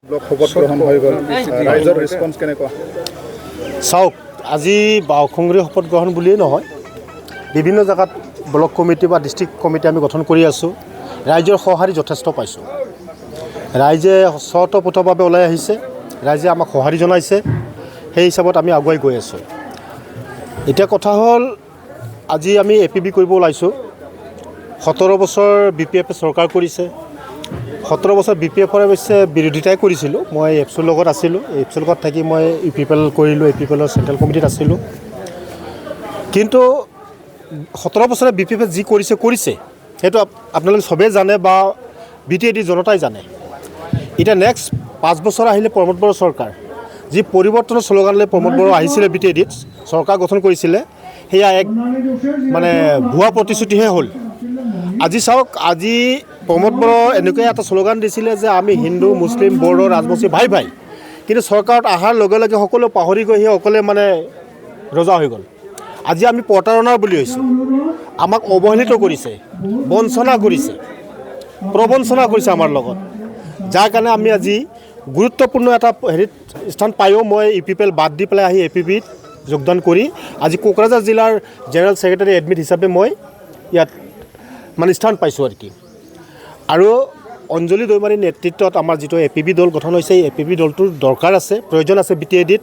শপত গ্ৰহণ হৈ গ'ল ৰাইজৰ ৰেছপন্স কেনেকুৱা চাওক আজি বাওখুংগুৰি শপত গ্ৰহণ বুলিয়েই নহয় বিভিন্ন জেগাত ব্লক কমিটি বা ডিষ্ট্ৰিক্ট কমিটি আমি গঠন কৰি আছোঁ ৰাইজৰ সঁহাৰি যথেষ্ট পাইছোঁ ৰাইজে স্বতঃস্ফূৰ্তভাৱে ওলাই আহিছে ৰাইজে আমাক সঁহাৰি জনাইছে সেই হিচাপত আমি আগুৱাই গৈ আছোঁ এতিয়া কথা হ'ল আজি আমি APB কৰিব ওলাইছোঁ 17 বছৰ BPF চৰকাৰ কৰিছে 17 বছৰ BPFৰ অৱশ্যে বিৰোধিতাই কৰিছিলোঁ মই এপছৰ লগত আছিলোঁ এপছৰ লগত থাকি মই UPPL কৰিলোঁ UPPLৰ চেণ্ট্ৰেল কমিটিত আছিলোঁ কিন্তু 17 বছৰে BPF যি কৰিছে সেইটো আপোনালোকে সবেই জানে বা BTAD জনতাই জানে এতিয়া নেক্সট 5 বছৰ আহিলে প্ৰমোদ বড়ো চৰকাৰ যি পৰিৱৰ্তনৰ শ্লোগান লৈ প্ৰমোদ বড়ো আহিছিলে BTADত চৰকাৰ গঠন কৰিছিলে সেয়া এক মানে ভুৱা প্ৰতিশ্ৰুতিহে হ'ল আজি চাওক আজি প্ৰমোদ বড়ো এনেকুৱা এটা শ্লোগান দিছিলে যে আমি হিন্দু মুছলিম বড়ো ৰাজবংশী ভাই ভাই কিন্তু চৰকাৰত অহাৰ লগে লগে সকলো পাহৰি গৈ সকলে মানে ৰজা হৈ গ'ল আজি আমি প্ৰতাৰণাৰ বুলি হৈছোঁ আমাক অৱহেলিত কৰিছে বঞ্চনা কৰিছে প্ৰবঞ্চনা কৰিছে আমাৰ লগত যাৰ কাৰণে আমি আজি গুৰুত্বপূৰ্ণ এটা হেৰিত স্থান পায়ো মই UPPL বাদ দি পেলাই আহি APBত যোগদান কৰি আজি কোকৰাঝাৰ জিলাৰ জেনেৰেল ছেক্ৰেটাৰী এডমিট হিচাপে মই ইয়াত মানে স্থান পাইছোঁ আৰু অঞ্জলি দৈমাৰীৰ নেতৃত্বত আমাৰ যিটো APB দল গঠন হৈছে এই APB দলটোৰ দৰকাৰ আছে প্ৰয়োজন আছে BTADত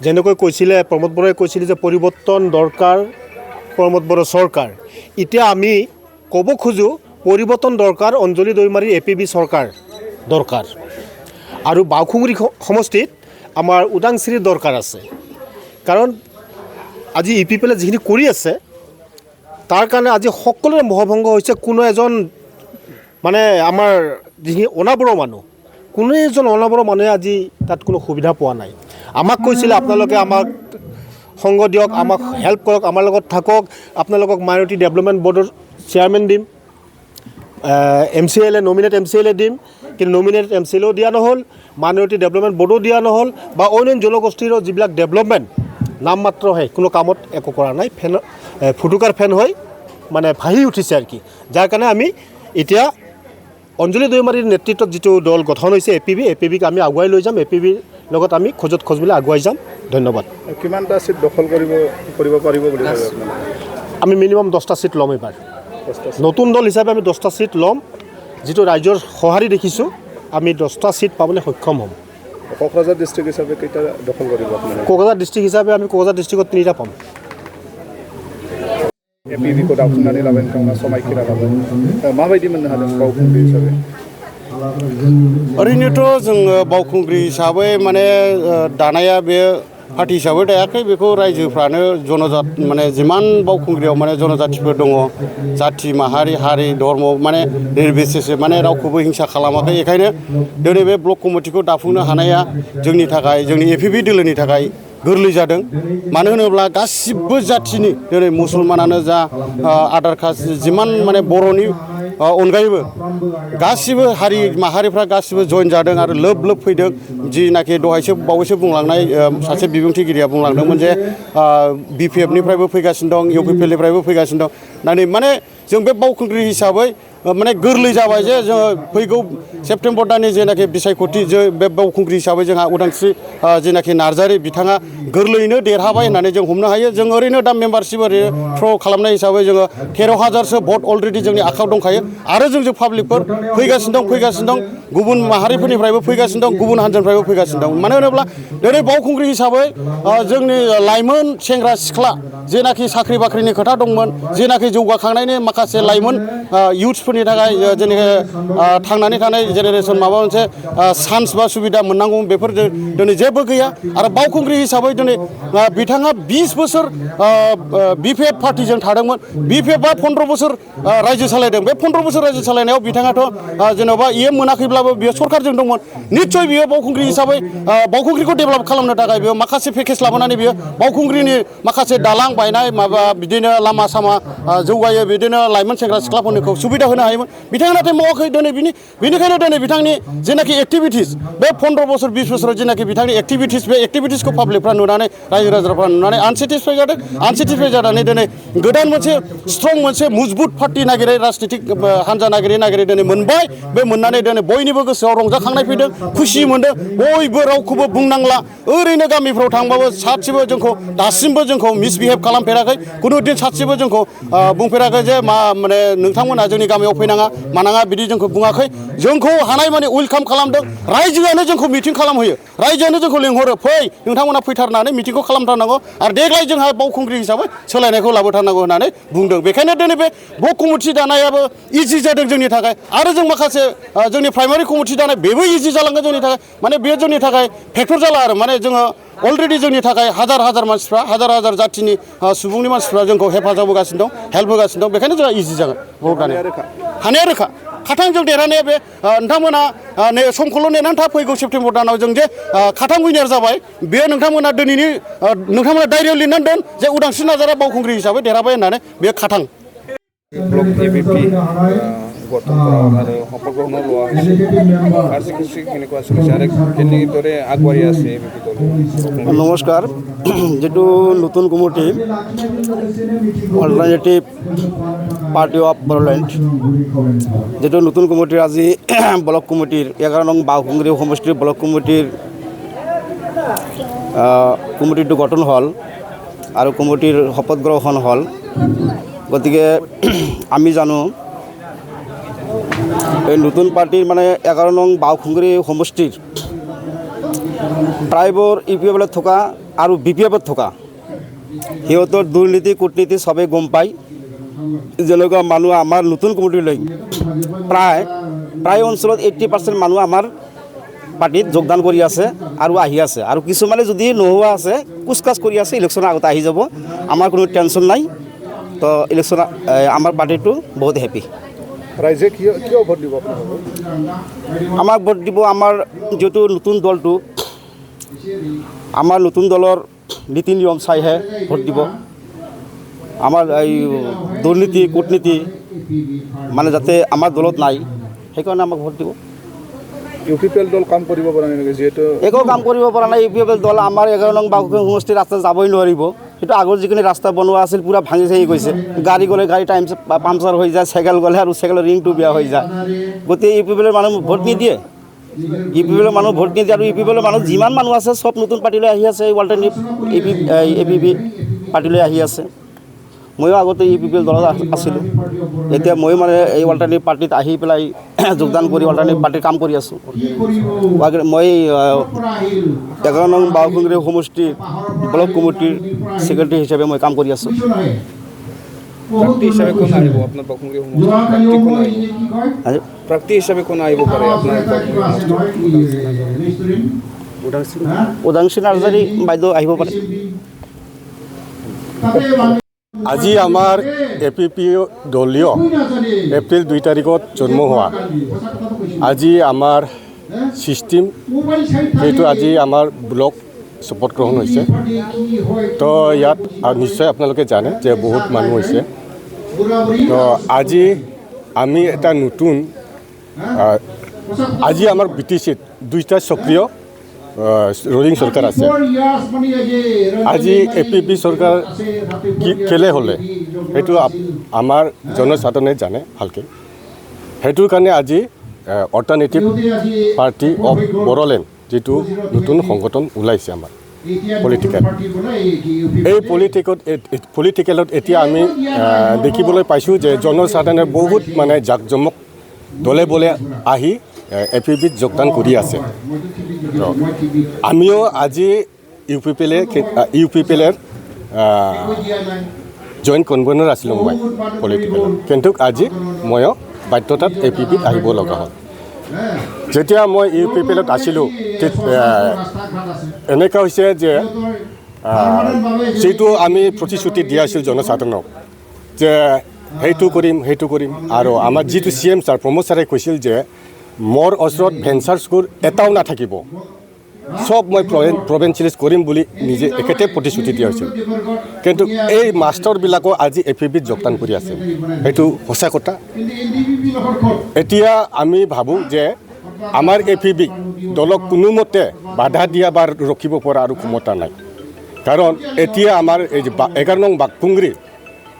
যেনেকৈ কৈছিলে প্ৰমোদ বড়োৱে কৈছিলে যে পৰিৱৰ্তন দৰকাৰ প্ৰমোদ বড়ো চৰকাৰ এতিয়া আমি ক'ব খোজোঁ পৰিৱৰ্তন দৰকাৰ অঞ্জলি দৈমাৰীৰ APB চৰকাৰ দৰকাৰ আৰু বাওখুংগুৰি সমষ্টিত আমাৰ উদাংশ্ৰীৰ দৰকাৰ আছে কাৰণ আজি UPPLে যিখিনি কৰি আছে তাৰ কাৰণে আজি সকলোৰে মোহভংগ হৈছে কোনো এজন মানে আমাৰ যিখিনি অনাবড়ো মানুহ কোনো এজন অনাবড়ো মানুহে আজি তাত কোনো সুবিধা পোৱা নাই আমাক কৈছিলে আপোনালোকে আমাক সংগ দিয়ক আমাক হেল্প কৰক আমাৰ লগত থাকক আপোনালোকক মাইনৰিটি ডেভেলপমেণ্ট বৰ্ডৰ চেয়াৰমেন দিম MCLA নমিনেট MCLA দিম কিন্তু নমিনেট MCLAও দিয়া নহ'ল মাইনৰিটি ডেভেলপমেণ্ট বৰ্ডো দিয়া নহ'ল বা অন্য জনগোষ্ঠীৰ যিবিলাক ডেভেলপমেণ্ট নামমাত্ৰহে কোনো কামত একো কৰা নাই ফেন ফুটুকাৰ ফেন হৈ মানে ভাহি উঠিছে আৰু কি যাৰ কাৰণে আমি এতিয়া অঞ্জলি দৈমাৰীৰ নেতৃত্বত যিটো দল গঠন হৈছে APBক আমি আগুৱাই লৈ যাম APBৰ লগত আমি খোজত খোজবিলাক আগুৱাই যাম ধন্যবাদ কিমানটা চিট দখল কৰিব পাৰিব বুলি ভাবে আমি মিনিমাম 10টা চিট ল'ম এবাৰ নতুন দল হিচাপে আমি 10টা চিট ল'ম যিটো ৰাইজৰ সঁহাৰি দেখিছোঁ আমি 10টা চিট পাবলৈ সক্ষম হ'ম কোকৰাঝাৰ ডিষ্ট্ৰিক্ট হিচাপে কেইটা দখল কৰিব আপোনালোকে কোকৰাঝাৰ ডিষ্ট্ৰিক্ট হিচাপে আমি কোকৰাঝাৰ ডিষ্ট্ৰিক্টত 3টা পাম APB ko dapat lawan kang समायखिरा lawan माबायदि मोननो हादों बावखुंग्रि हिसाबै ओरैनोथ' जों बावखुंग्रि हिसाबै माने दानाया बे पार्टी हिसाबै दायाखै बेखौ रायजोफ्रानो जनजात माने जिमान बावखुंग्रियाव माने जनजातिफोर दङ जाति माहारि हारि धर्म माने निर्बिसेसे माने रावखौबो हिंसा खालामाखै बेखायनो दिनै बे ब्लक कमिटिखौ दाफुंनो हानाया जोंनि थाखाय जोंनि APB दोलोनि थाखाय गोरलै जादों मानो होनोब्ला गासिबो जाथिनि दिनै मुसलमानानो जा आधार कार्ड जिमान माने बर'नि अनगायैबो गासिबो हारि माहारिफ्रा गासिबो जइन जादों आरो लोब लोब फैदों जिनाखि दहायसो बावैसो बुंलांनाय सासे बिबुंथिगिरिया बुंलांदोंमोन जे BPFनिफ्रायबो फैगासिनो दं UPPLनिफ्रायबो फैगासिनो दं माने जों बे बावखुंग्रि हिसाबै माने गोरलै जाबाय जे जोङो फैगौ सेप्तेम्बर दाननि जेनाखि बिसायख'थि जे बे बावखुंग्रि हिसाबै जोंहा उदांस्रि जेनाखि नार्जारि बिथाङा गोरलैयैनो देरहाबाय होननानै जों हमनो हायो जों ओरैनो दा मेम्बारशिप ओरैनो थ्र' खालामनाय हिसाबै जोङो 13,000सो भट अलरेडि जोंनि आखायाव दंखायो आरो जों पाब्लिकफोर फैगासिनो दं गुबुन माहारिफोरनिफ्रायबो फैगासिनो दं गुबुन हान्जानिफ्रायबो फैगासिनो दं मानो होनोब्ला दिनै बावखुंग्रि हिसाबै जोंनि लाइमोन सेंग्रा सिख्ला जेनाखि साख्रि बाख्रिनि खोथा दंमोन जेनाखि जौगाखांनायनि माखासे लाइमोन इउथ्सफोरनि थाखाय जेनेखि थांनानै थानाय जेनेरेसन माबा मोनसे चान्स बा सुबिदा मोननांगौ बेफोर दिनै जेबो गैया आरो बावखुंग्रि हिसाबै दिनै बिथाङा 20 बोसोर BPF पार्टिजों थादोंमोन BPFआ 15 बोसोर रायजो सालायदों बे 15 बोसोर रायजो सालायनायाव बिथाङाथ' जेन'बा मोनाखैब्लाबो बियो सरकारजों दंमोन निश्चय बियो बावखुंग्रि हिसाबै बावखुंग्रिखौ डेभेलप खालामनो थाखाय बियो माखासे पेकेज लाबोनानै बियो बावखुंग्रिनि माखासे दालां बायनाय माबा बिदिनो लामा सामा जौगायो बिदिनो लाइमोन सेंग्रा सिख्लाफोरखौ सुबिदा होनो हायोमोन बिथाङा नाथाय मावाखै दिनै बिनिखायनो दिनै बिथांनि जेनाखि एक्टिभिटिस बे 15 बोसोर 20 बोसोराव जेनाखि बिथांनि एक्टिभिटिस बे एक्टिभिटिसखौ पाब्लिकफ्रा नुनानै रायजो राजाफ्रा नुनानै आनसेटिसफाइ जानानै दिनै गोदान मोनसे स्ट्रं मोनसे मजबुत पार्टि नागिरै राजनितिक हान्जा नागिरै दिनै मोनबाय बे मोननानै दिनै बयनिबो गोसोआव रंजाखांनाय फैदों खुसि मोनदों बयबो रावखौबो बुंनांला ओरैनो गामिफ्राव थांबाबो सासेबो जोंखौ दासिमबो जोंखौ मिसबिहेभ खालामफेराखै खुनु दिन सासेबो जोंखौ बुंफेराखै जे मा माने नोंथांमोना जोंनि गामियाव फैनाङा मानाङा बिदि जोंखौ बुङाखै जोंखौ हानाय माने वेलकाम खालामदों रायजोआनो जोंखौ मिटिं खालामहोयो रायजोआनो जोंखौ लिंहरो फै नोंथांमोना फैथारनानै मिटिंखौ खालामथारनांगौ आरो देग्लाय जोंहा बावखुंग्रि हिसाबै सोलायनायखौ लाबोथारनांगौ होननानै बुंदों बेखायनो दिनै बे ब्लक कमिटि दानायाबो इजि जादों जोंनि थाखाय आरो जों माखासे जोंनि प्राइमारि कमिटि दानाय बेबो इजि जालांगोन जोंनि थाखाय माने बेयो जोंनि थाखाय फेक्टर जाला आरो माने जोङो अलरेडि जोंनि थाखाय हाजार मानसिफ्रा हाजार जाथिनि सुबुंनि मानसिफ्रा जोंखौ हेफाजाब होगासिनो दं हेल्प होगासिनो दं बेखायनो जोंहा इजि जागोन भट दानाया हानाया रोखा खाथां जों देरहानाया बे नोंथांमोना समखौल' नेनानै था फैगौ सेप्तेम्बर दानाव जों जे खाथां उइनार जाबाय बेयो नोंथांमोना दिनैनि नोंथांमोना डायरियाव लिरनानै दोन जे उदांस्रि नार्जारिया बावखुंग्रि हिसाबै देरहाबाय होननानै बेयो खाथां ব্লক এবিপি গঠন কৰা আৰু শপত গ্ৰহণৰ লোৱা হৈছে কাৰ্যসূচী কেনেকুৱা চলিছে আৰু কেনেদৰে আগবাঢ়ি আছে এবিপি দল নমস্কাৰ যেটো নতুন committee alternative party of Bodoland যেটো নতুন কমিটিৰ আজি ব্লক কমিটিৰ 11 নং বাওখুংগ্ৰি সমষ্টিৰ ব্লক কমিটিটো গঠন হ'ল আৰু কমিটিৰ শপত গ্ৰহণ হ'ল গতিকে আমি জানো এই নতুন পাৰ্টিৰ মানে 11 নং বাওখুংগ্ৰি সমষ্টিৰ প্ৰায়বোৰ ইউপিএফত থকা আৰু বিপিএফত থকা সিহঁতৰ দুৰ্নীতি কূটনীতি সবেই গম পায় যেনেকুৱা মানুহ আমাৰ নতুন কমিটিলৈ প্ৰায় অঞ্চলত 80% মানুহ আমাৰ পাৰ্টিত যোগদান কৰি আছে আৰু আহি আছে আৰু কিছুমানে যদি নোহোৱা আছে কুচকাচ কৰি আছে ইলেকশ্যনৰ আগতে আহি যাব আমাৰ কোনো টেনশ্যন নাই তো ইলেকশ্যন আমাৰ পাৰ্টিটো বহুত হেপী ৰাইজে কিয় ভোট দিব আমাক ভোট দিব আমাৰ যেটো নতুন দলটো আমাৰ নতুন দলৰ নীতি নিয়ম চাইহে ভোট দিব আমাৰ এই দুৰ্নীতি কূটনীতি মানে যাতে আমাৰ দলত নাই সেইকাৰণে আমাক ভোট দিব ইউপিপিএল দল কাম কৰিব পৰা নাই যেহেতু একো কাম কৰিব পৰা নাই ইউপিপিএল দল আমাৰ 11 নং বাওখুংগ্ৰি সমষ্টিৰ ৰাস্তা যাবই নোৱাৰিব সেইটো আগৰ যিখিনি ৰাস্তা বনোৱা আছিল পুৰা ভাঙি চাই গৈছে গাড়ী গ'লে গাড়ী টাইম পামচাৰ হৈ যায় চাইকেল গ'লে আৰু চাইকেলৰ ৰিংটো বেয়া হৈ যায় গতিকে ইউপিপিএলৰ মানুহ ভোট নিদিয়ে ইউপিপিএলৰ মানুহ ভোট নিদিয়ে আৰু ইউপিপিএলৰ মানুহ যিমান মানুহ আছে চব নতুন পাৰ্টিলৈ আহি আছে এই অল্টাৰনেটিভ এবিপি পাৰ্টিলৈ আহি আছে ময়ো আগতে ইউপিপিএল দলত আছিলোঁ এতিয়া মই মানে এই অল্টাৰনেটিভ পাৰ্টিত আহি পেলাই যোগদান কৰি অল্টাৰনেটিভ পাৰ্টিৰ কাম কৰি আছোঁ মই 11 নং বাওখুংগ্ৰি সমষ্টিৰ ব্লক কমিটিৰ ছেক্ৰেটাৰী হিচাপে মই কাম কৰি আছোঁ প্ৰাৰ্থী হিচাপে কোন আহিব আপোনাৰ বাওখুংগ্ৰি প্ৰাৰ্থী হিচাপে কোন আহিব পাৰে আপোনাৰ উদাংশী নাৰ্জাৰী বাইদেউ আহিব পাৰে আজি আমাৰ এপিপি দলীয় এপ্ৰিল 2 তাৰিখত জন্ম হোৱা আজি আমাৰ ছিষ্টেম সেইটো আজি আমাৰ ব্লক শপত গ্ৰহণ হৈছে তো ইয়াত নিশ্চয় আপোনালোকে জানে যে বহুত মানুহ হৈছে তো আজি আমি এটা নতুন আজি আমাৰ বিটিচিত 2টা সক্ৰিয় ৰোলিং সৰকাৰ আছে আজি এপিপি সৰকাৰ কেলে হলে সেইটো আমাৰ জনসাধাৰণে জানে ভালকে সেইটোৰ কাৰণে আজি অল্টাৰনেটিভ পাৰ্টি অফ বড়োলেণ্ড যেটো নতুন সংগঠন ওলাইছে আমাৰ এই পলিটিকেলত এতিয়া আমি দেখিবলৈ পাইছোঁ যে জনসাধাৰণে বহুত মানে জাকজমক দলে বলে আহি এপিপিত যোগদান কৰি আছে আমিও আজি ইউপিপিএলৰ জইণ্ট কনভেনৰ আছিলোঁ মই পলিটিকেলত কিন্তু আজি ময়ো বাধ্যতাত এপিপিত আহিব লগা হ'ল যেতিয়া মই ইউপিপিএলত আছিলোঁ এনেকুৱা হৈছে যে যিটো আমি প্ৰতিশ্ৰুতি দিয়া আছিল জনসাধাৰণক যে সেইটো কৰিম আৰু আমাৰ যিটো CM ছাৰ প্ৰমোদ ছাৰে কৈছিল যে মোৰ ওচৰত ভেঞ্চাৰ স্কুল এটাও নাথাকিব সব মই প্ৰভিঞ্চিয়েলাইজ কৰিম বুলি নিজে একেতে প্ৰতিশ্ৰুতি দিয়া হৈছিল কিন্তু এই মাষ্টৰবিলাকো আজি APBত যোগদান কৰি আছে সেইটো সঁচা কথা এতিয়া আমি ভাবোঁ যে আমাৰ APB দলক কোনোমতে বাধা দিয়া বা ৰখিব পৰা আৰু ক্ষমতা নাই কাৰণ এতিয়া আমাৰ এই 11 নং বাকপুংগ্ৰী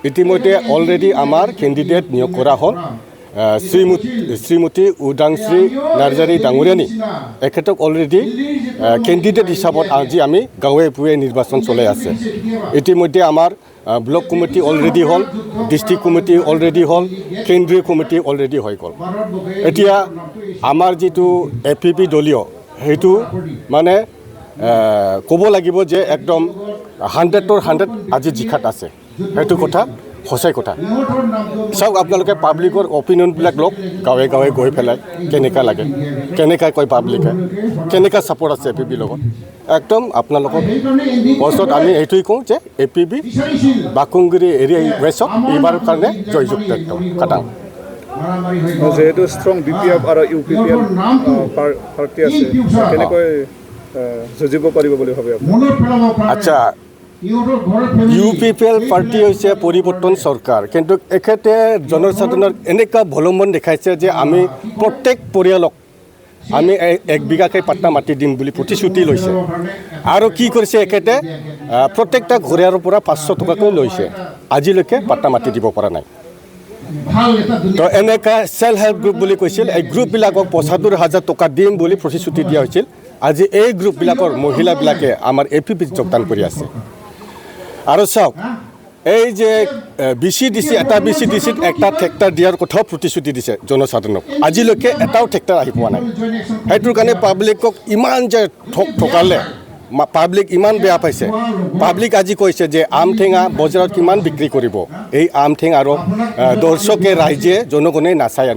ইতিমধ্যে অলৰেডি আমাৰ কেণ্ডিডেট নিয়োগ কৰা হ'ল শ্ৰীমতী উদাংশ্ৰী নাৰ্জাৰী ডাঙৰীয়ানী এখেতক অলৰেডি কেণ্ডিডেট হিচাপত আজি আমি গাঁৱে ভূঞে নিৰ্বাচন চলাই আছে ইতিমধ্যে আমাৰ ব্লক কমিটি অলৰেডি হ'ল ডিষ্ট্ৰিক্ট কমিটি অলৰেডি হ'ল কেন্দ্ৰীয় কমিটি অলৰেডি হৈ গ'ল এতিয়া আমাৰ যিটো APB দলীয় সেইটো মানে ক'ব লাগিব যে একদম 100ৰ 100 আজি জিকাত আছে সেইটো কথা সঁচাই কথা চাওক আপোনালোকে পাব্লিকৰ অপিনিয়নবিলাক লওক গাঁৱে গাঁৱে গৈ পেলাই কেনেকুৱা লাগে কেনেকুৱা কয় পাব্লিকে কেনেকুৱা ছাপৰ্ট আছে APB লগত একদম আপোনালোকক পাছত আমি এইটোৱেই কওঁ যে APB বাকুংগুৰি এৰিয়া ৱেষ্টত এইবাৰৰ কাৰণে জয়যুক্ত একদম কাটাং যেহেতু ষ্ট্ৰং BPF আৰু UPPL পাৰ্টি আছে কেনেকৈ যুঁজিব পাৰিব বুলি ভাবে আপুনি আচ্ছা UPPL পাৰ্টি হৈছে পৰিৱৰ্তন চৰকাৰ কিন্তু এখেতে জনসাধাৰণৰ এনেকুৱা ভলম্বন দেখাইছে যে আমি প্ৰত্যেক পৰিয়ালক আমি 1 বিঘাকৈ পাট্টা মাটি দিম বুলি প্ৰতিশ্ৰুতি লৈছে আৰু কি কৰিছে এখেতে প্ৰত্যেকটা ঘৰীয়াৰ পৰা 500 টকাকৈ লৈছে আজিলৈকে পাট্টা মাটি দিব পৰা নাই তো এনেকুৱা সেল্ফ হেল্প গ্ৰুপ বুলি কৈছিল এই গ্ৰুপবিলাকক 75,000 টকা দিম বুলি প্ৰতিশ্ৰুতি দিয়া হৈছিল আজি এই গ্ৰুপবিলাকৰ মহিলাবিলাকে আমাৰ APBত যোগদান কৰি আছে আৰু চাওক এই যে BCDC এটা BCDCত একটা ট্ৰেক্টৰ দিয়াৰ কথাও প্ৰতিশ্ৰুতি দিছে জনসাধাৰণক আজিলৈকে এটাও ট্ৰেক্টৰ আহি পোৱা নাই সেইটোৰ কাৰণে পাব্লিকক ইমান যে ঠকালে পাব্লিক ইমান বেয়া পাইছে পাব্লিক আজি কৈছে যে আমঠেঙা বজাৰত কিমান বিক্ৰী কৰিব এই আমঠেঙা আৰু দৰ্শকে ৰাইজে জনগণে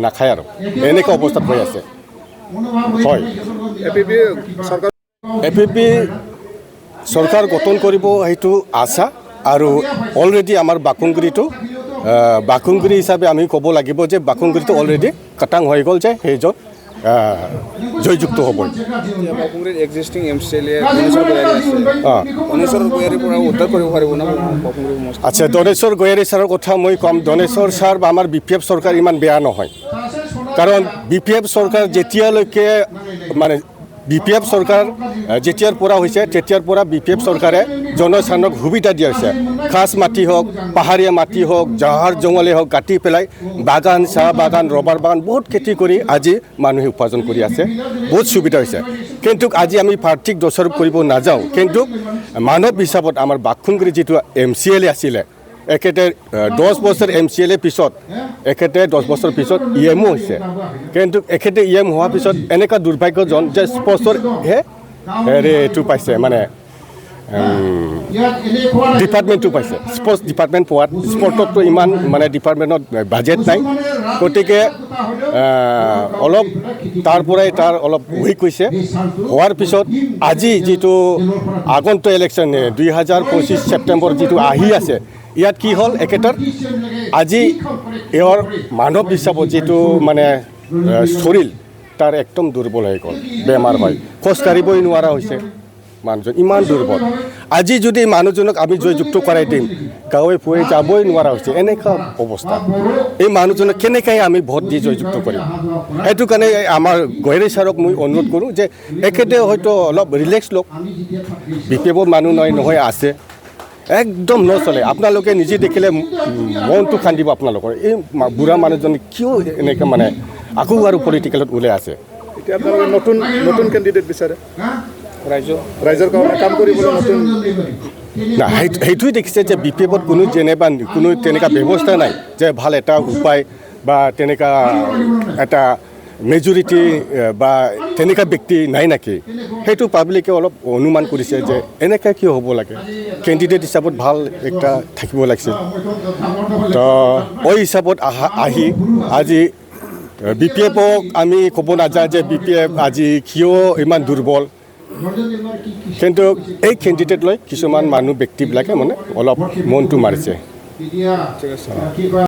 নাখায় আৰু এনেকুৱা অৱস্থাত হৈ আছে হয় APB চৰকাৰ গঠন কৰিব সেইটো আশা আৰু অলৰেডি আমাৰ বাকুংগুৰি হিচাপে আমি ক'ব লাগিব যে বাকুংগুৰিটো অলৰেডি কাটাং হৈ গ'ল যে সেইজন জয়যুক্ত হ'ব বাকুংগুৰিৰ এক্সিষ্টিং MCLA দনেশ্বৰ গোয়াৰীৰ পৰা উদ্ধাৰ কৰিব পাৰিব না বাকুংগুৰি আচ্ছা দনেশ্বৰ গোয়াৰী ছাৰৰ কথা মই ক'ম দনেশ্বৰ ছাৰ বা আমাৰ BPF চৰকাৰ ইমান বেয়া নহয় কাৰণ BPF চৰকাৰ যেতিয়ালৈকে মানে BPF চৰকাৰ যেতিয়াৰ পৰা হৈছে তেতিয়াৰ পৰা BPF চৰকাৰে জনসাধাৰণক সুবিধা দিয়া হৈছে খাছ মাটি হওক পাহাৰীয়া মাটি হওক জাহাৰ জংঘলে হওক কাটি পেলাই বাগান চাহ বাগান ৰবাৰ বাগান বহুত খেতি কৰি আজি মানুহে উপাৰ্জন কৰি আছে বহুত সুবিধা হৈছে কিন্তু আজি আমি প্ৰাৰ্থিক দোষাৰোপ কৰিব নাযাওঁ কিন্তু মানৱ হিচাপত আমাৰ বাকুংগুৰি যিটো MCLA আছিলে একেতে 10 বছৰ MCLA পিছত একেতে 10 বছৰ পিছত EMO হৈছে কিন্তু একেতে EM হোৱাৰ পিছত এনেকুৱা দুৰ্ভাগ্যজন যে স্পষ্টৰ এইটো পাইছে মানে ডিপাৰ্টমেণ্টটো পাইছে স্পৰ্টছ ডিপাৰ্টমেণ্ট পোৱাত স্পৰ্টততো ইমান মানে ডিপাৰ্টমেণ্টত বাজেট নাই গতিকে অলপ তাৰ পৰাই তাৰ অলপ উইক হৈছে হোৱাৰ পিছত আজি যিটো আগন্তুক ইলেকশ্যন 2025 ছেপ্টেম্বৰ যিটো আহি আছে ইয়াত কি হ'ল একেটাৰ আজি এওঁৰ মানৱ হিচাপত যিটো মানে শৰীৰ তাৰ একদম দুৰ্বল হৈ গ'ল বেমাৰ হয় খোজকাঢ়িবই নোৱাৰা হৈছে মানুহজন ইমান দুৰ্বল আজি যদি মানুহজনক আমি জয়যুক্ত কৰাই দিম গাঁৱে ভূঞে যাবই নোৱাৰা হৈছে এনেকুৱা অৱস্থা এই মানুহজনক কেনেকৈ আমি ভোট দি জয়যুক্ত কৰিম সেইটো কাৰণে আমাৰ গোয়াৰী ছাৰক মই অনুৰোধ কৰোঁ যে এখেতে হয়তো অলপ ৰিলেক্স লওক BPFৰ মানুহ নহয় আছে একদম নচলে আপোনালোকে নিজে দেখিলে মনটো খান্দিব আপোনালোকৰ এই বুঢ়া মানুহজনে কিয় এনেকৈ মানে আকৌ আৰু পলিটিকেলত ওলাই আছে এতিয়া আপোনালোকে নতুন কেণ্ডিডেট বিচাৰে ৰাইজৰ কাৰণে কাম কৰিবলৈ নতুন না সেইটোৱে দেখিছে যে BPFত কোনো যেনেবা কোনো তেনেকুৱা ব্যৱস্থা নাই যে ভাল এটা উপায় বা তেনেকুৱা এটা মেজৰিটি বা তেনেকুৱা ব্যক্তি নাই নেকি সেইটো পাব্লিকে অলপ অনুমান কৰিছে যে এনেকৈ কিয় হ'ব লাগে কেণ্ডিডেট হিচাপত ভাল একটা থাকিব লাগিছিল তো ওই হিচাপত আহি আজি BPFক আমি ক'ব নাযাওঁ যে BPF আজি কিয় ইমান দুৰ্বল কিন্তু এই কেণ্ডিডেট লৈ কিছুমান মানুহ ব্যক্তিবিলাকে মানে অলপ মনটো মাৰিছে